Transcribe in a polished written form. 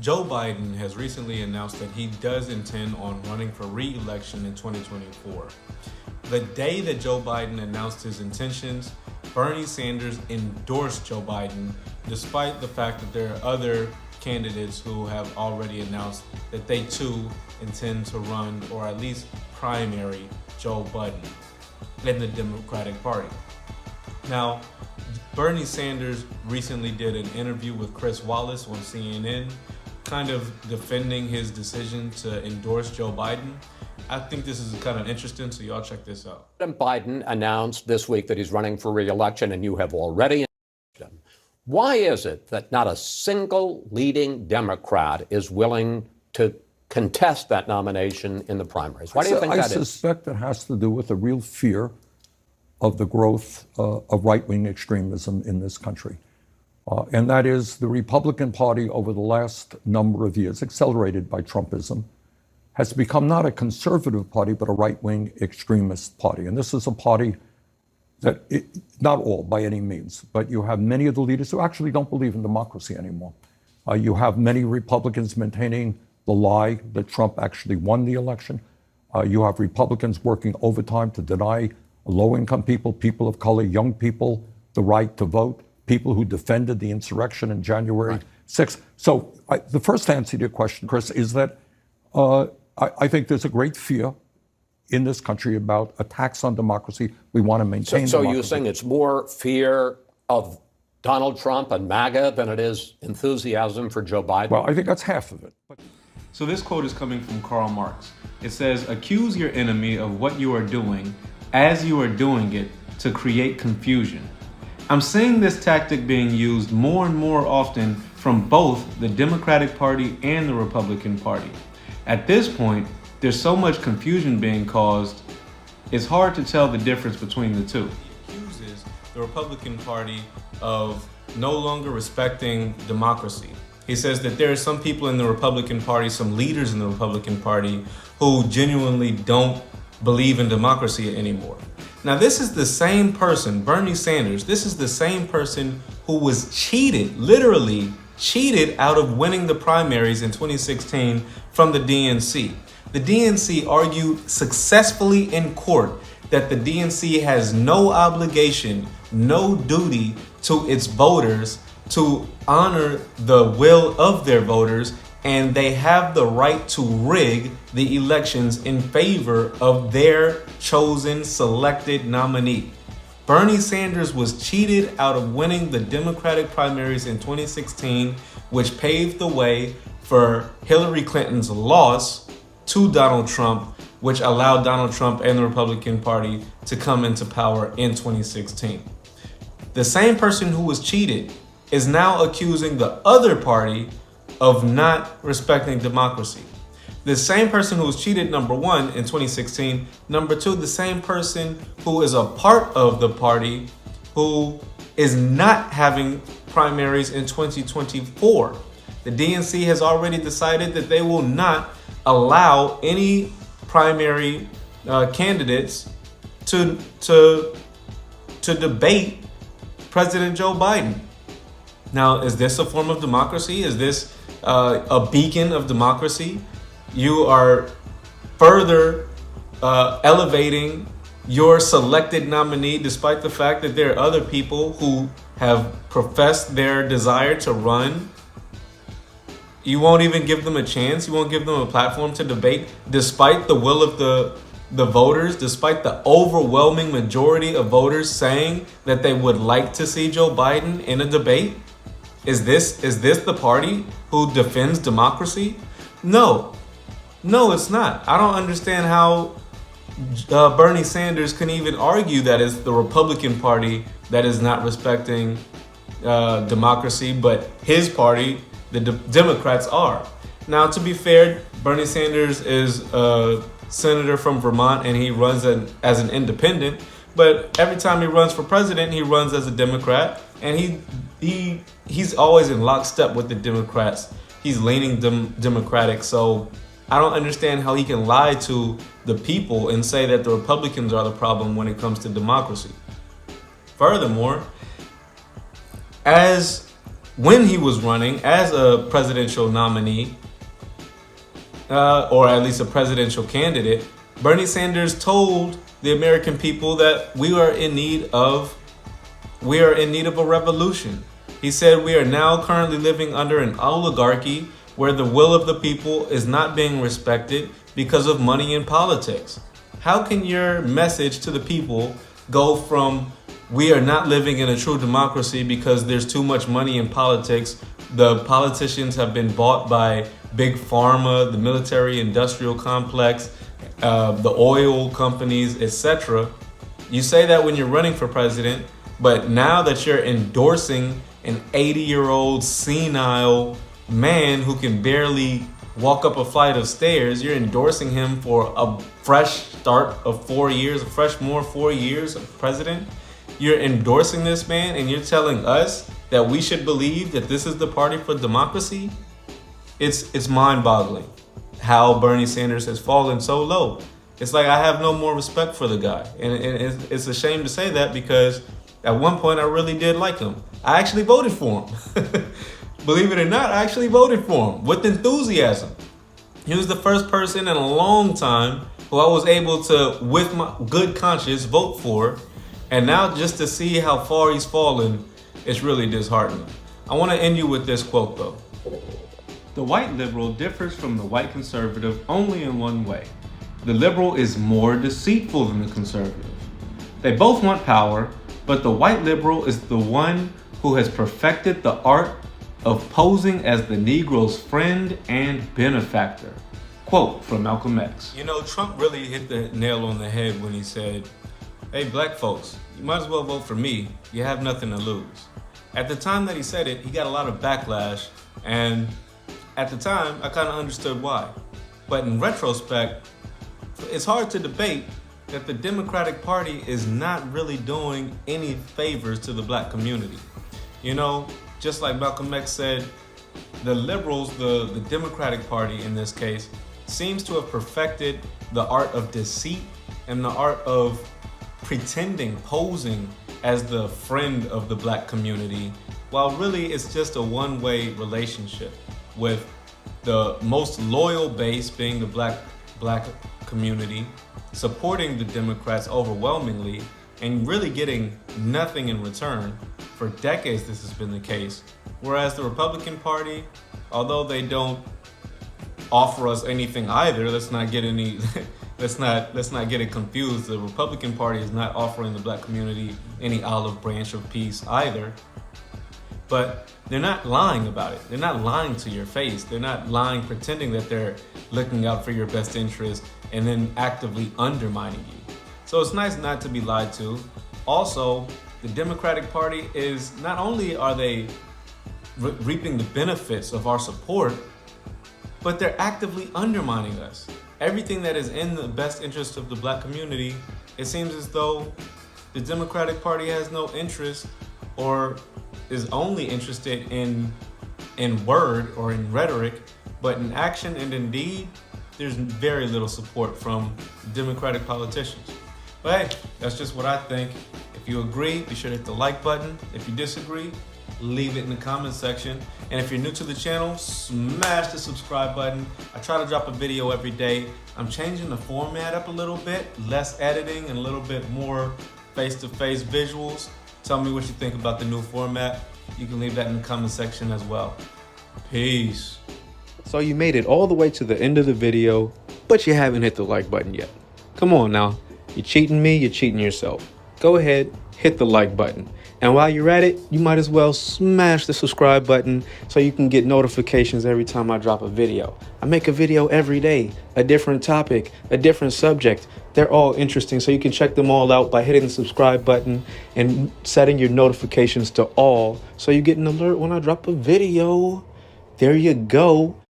Joe Biden has recently announced that he does intend on running for re-election in 2024. The day that Joe Biden announced his intentions, Bernie Sanders endorsed Joe Biden, despite the fact that there are other candidates who have already announced that they too intend to run or at least primary Joe Biden in the Democratic Party. Now, Bernie Sanders recently did an interview with Chris Wallace on CNN, kind of defending his decision to endorse Joe Biden. I think this is kind of interesting, so y'all check this out. President Biden announced this week that he's running for re-election, and you have already endorsed him. Why is it that not a single leading Democrat is willing to contest that nomination in the primaries? Why do you think that is? I suspect it has to do with a real fear of the growth of right-wing extremism in this country. And that is the Republican Party over the last number of years, accelerated by Trumpism, has become not a conservative party, but a right-wing extremist party. And this is a party that, not all by any means, but you have many of the leaders who actually don't believe in democracy anymore. You have many Republicans maintaining the lie that Trump actually won the election. You have Republicans working overtime to deny low-income people, people of color, young people, the right to vote, people who defended the insurrection in January 6th. So the first answer to your question, Chris, is that I think there's a great fear in this country about attacks on democracy. We want to maintain So democracy. you're saying it's more fear of Donald Trump and MAGA than it is enthusiasm for Joe Biden? Well, I think that's half of it. So this quote is coming from Karl Marx. It says, "Accuse your enemy of what you are doing as you are doing it to create confusion." I'm seeing this tactic being used more and more often from both the Democratic Party and the Republican Party. At this point, there's so much confusion being caused, it's hard to tell the difference between the two. He accuses the Republican Party of no longer respecting democracy. He says that there are some people in the Republican Party, some leaders in the Republican Party, who genuinely don't believe in democracy anymore. Now, this is the same person, Bernie Sanders, this is the same person who was cheated, literally cheated out of winning the primaries in 2016 from the DNC. The DNC argued successfully in court that the DNC has no obligation, no duty to its voters to honor the will of their voters, and they have the right to rig the elections in favor of their chosen selected nominee. Bernie Sanders was cheated out of winning the Democratic primaries in 2016, which paved the way for Hillary Clinton's loss to Donald Trump, which allowed Donald Trump and the Republican Party to come into power in 2016. The same person who was cheated is now accusing the other party of not respecting democracy. The same person who was cheated, number one, in 2016. Number two, the same person who is a part of the party who is not having primaries in 2024. The DNC has already decided that they will not allow any primary candidates to debate President Joe Biden. Now, is this a form of democracy? Is this a beacon of democracy? You are further elevating your selected nominee, despite the fact that there are other people who have professed their desire to run. You won't even give them a chance. You won't give them a platform to debate, despite the will of the voters, despite the overwhelming majority of voters saying that they would like to see Joe Biden in a debate. Is this the party who defends democracy? No, it's not. I don't understand how Bernie Sanders can even argue that it's the Republican Party that is not respecting democracy, but his party, the Democrats, are. Now, to be fair, Bernie Sanders is a senator from Vermont and he runs as an independent, but every time he runs for president, he runs as a Democrat, and he's always in lockstep with the Democrats. He's leaning Democratic, so I don't understand how he can lie to the people and say that the Republicans are the problem when it comes to democracy. Furthermore, as when he was running as a presidential nominee, or at least a presidential candidate, Bernie Sanders told the American people that we are in need of a revolution. He said we are now currently living under an oligarchy where the will of the people is not being respected because of money in politics. How can your message to the people go from we are not living in a true democracy because there's too much money in politics, the politicians have been bought by big pharma, the military industrial complex, the oil companies, etc. You say that when you're running for president, but now that you're endorsing an 80-year-old senile man who can barely walk up a flight of stairs, you're endorsing him for a fresh start of 4 years, a fresh more 4 years of president. You're endorsing this man and you're telling us that we should believe that this is the party for democracy? It's mind-boggling how Bernie Sanders has fallen so low. It's like I have no more respect for the guy. And it's a shame to say that because at one point I really did like him. I actually voted for him. Believe it or not, I actually voted for him with enthusiasm. He was the first person in a long time who I was able to, with my good conscience, vote for. And now just to see how far he's fallen, it's really disheartening. I want to end you with this quote though. The white liberal differs from the white conservative only in one way. The liberal is more deceitful than the conservative. They both want power, but the white liberal is the one who has perfected the art of posing as the Negro's friend and benefactor. Quote from Malcolm X. You know, Trump really hit the nail on the head when he said, hey, black folks, you might as well vote for me. You have nothing to lose. At the time that he said it, he got a lot of backlash, and at the time, I kind of understood why. But in retrospect, it's hard to debate that the Democratic Party is not really doing any favors to the black community. You know, just like Malcolm X said, the liberals, the Democratic Party in this case, seems to have perfected the art of deceit and the art of pretending, posing as the friend of the black community, while really it's just a one-way relationship with the most loyal base being the black community, supporting the Democrats overwhelmingly, and really getting nothing in return. For decades this has been the case. Whereas the Republican Party, although they don't offer us anything either, let's not get it confused. The Republican Party is not offering the black community any olive branch of peace either. But they're not lying about it. They're not lying to your face. They're not lying, pretending that they're looking out for your best interest and then actively undermining you. So it's nice not to be lied to. Also, the Democratic Party is, not only are they reaping the benefits of our support, but they're actively undermining us. Everything that is in the best interest of the black community, it seems as though the Democratic Party has no interest or is only interested in word or in rhetoric, but in action and in deed, there's very little support from Democratic politicians. But hey, that's just what I think. If you agree, be sure to hit the like button. If you disagree, leave it in the comment section. And if you're new to the channel, smash the subscribe button. I try to drop a video every day. I'm changing the format up a little bit, less editing and a little bit more face-to-face visuals. Tell me what you think about the new format. You can leave that in the comment section as well. Peace. So you made it all the way to the end of the video, but you haven't hit the like button yet. Come on now. You're cheating me, you're cheating yourself. Go ahead, hit the like button. And while you're at it, you might as well smash the subscribe button so you can get notifications every time I drop a video. I make a video every day, a different topic, a different subject. They're all interesting, so you can check them all out by hitting the subscribe button and setting your notifications to all so you get an alert when I drop a video. There you go.